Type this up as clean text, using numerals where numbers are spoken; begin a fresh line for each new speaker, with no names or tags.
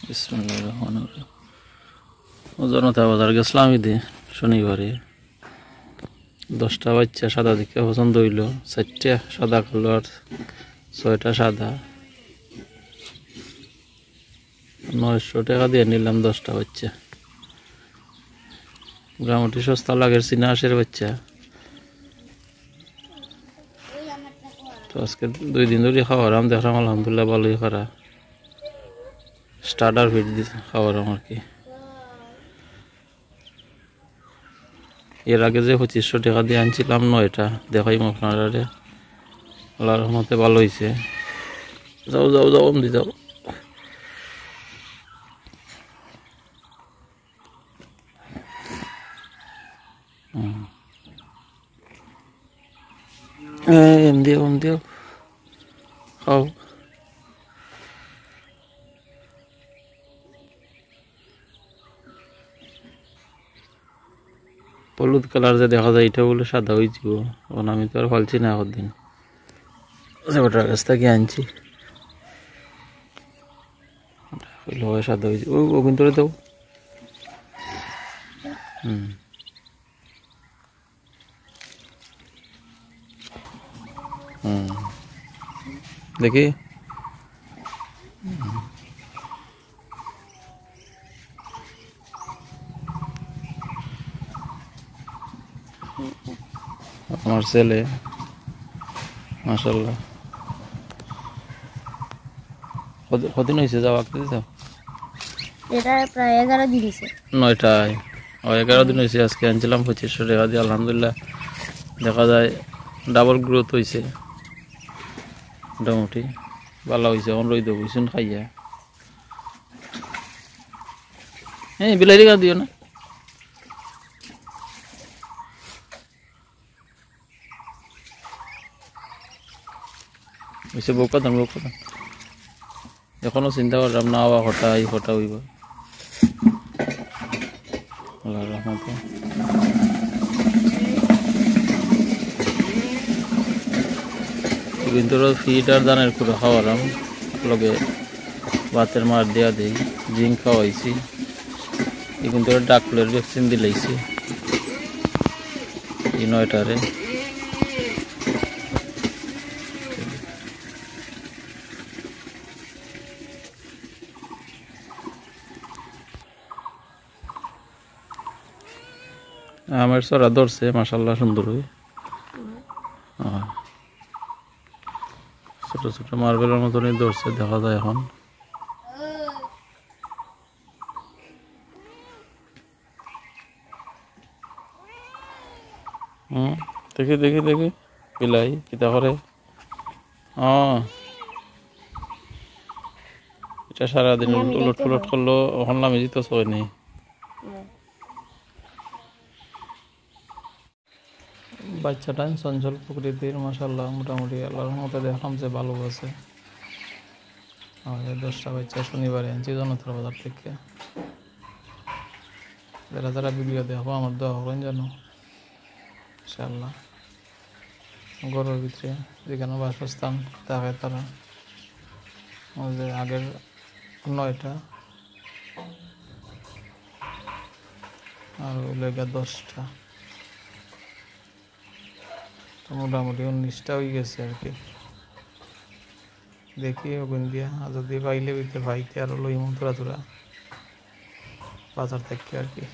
বিসমিল্লাহির রহমানির রহিম। জনতা বাজার গেছিলাম ঈদে শনিবারে। 10টা বাচ্চা সাদা দিকে পছন্দ হইল, 4টা সাদা কালো আর 6টা সাদা। 900 টাকা দিয়ে নিলাম 10টা বাচ্চা। মোটামুটি সস্তা লাগে, চীনা হাঁসের বাচ্চা। তো আজকে 2 দিন ধরে খাওয়ারাম, দেখলাম আলহামদুলিল্লাহ ভালোই খারা। স্টার্টার ফিড দিয়ে খাওয়ারাম আর কি। এর আগে যে 2500 টাকা দিয়ে আনছিলাম 9টা, দেখাইম আপনারা। আল্লাহর রহমতে ভালো হয়েছে। যাও যাও যাও অমদি যাও। এমদিও এমদিও খাও। হলুদ কালার যে দেখা যায় এটা বলে সাদা হয়ে যাব, কারণ আমি তো আর ফালছি না এখন দিন। ওটার কাছ থেকে আনছি, সাদা হয়েছে। ও কিন্তু দাও। দেখি আমার ছেলে মাশাআল্লাহ। কদিন হয়েছে যাওয়া? যাও,
এটা প্রায় 11 দিন হয়েছে।
9টায় 11 দিন হয়েছে। আজকে আনছিলাম 2500 টাকা দিয়ে। আলহামদুলিল্লাহ দেখা যায় ডাবল গ্রোথ হয়েছে, মোটামুটি ভালো হয়েছে। এখন রই দেবো শুন খাইয়া। হ্যাঁ বিলাইরি গা দিও না। হয়েছে বোকা দাম বোকা দাম। এখনো চিন্তা করলাম না আওয়া হটা এই হটা হইব। আল্লাহর রহমতে কিন্তু ফিড আর দানের করে খাওয়ালাম, লগে ভাতের মার দেওয়া দিই, জিঙ্ক খাওয়াইছি। কিন্তু ডাকলের ভ্যাকসিন দিলাইছি এই 9টারে। আমার সরা ধরছে মাশাআল্লাহ, সুন্দর হয়ে। ছোট ছোট মার্বেলের মতনই ধরছে দেখা যায় এখন। দেখি দেখি দেখি বিলাই কিতা করে। এটা সারাদিন উলট ফুলট করলো, ওখান নামে যেতে চয়নি। বাচ্চাটা চঞ্চল প্রকৃতির মাশাআল্লাহ, মোটামুটি আল্লাহর মতো দেখলাম যে ভালো আছে। 10টা বাচ্চা শনিবারে আনছি জনতার বাজার থেকে। যারা যারা ভিডিও দেখো আমার দোয়া করেন যেন ইনশাআল্লাহ ঘরের ভিতরে যেখানে বাসস্থান থাকে তারা। আমাদের আগের 9টা আর ওই 10টা, মোটামুটি 19টা হয়ে গেছে আর কি। দেখি ওখান দিয়া যদি পাইলে ভাইতে আরো লই মন্ত্রা তোরা বাজার থেকে আর কি।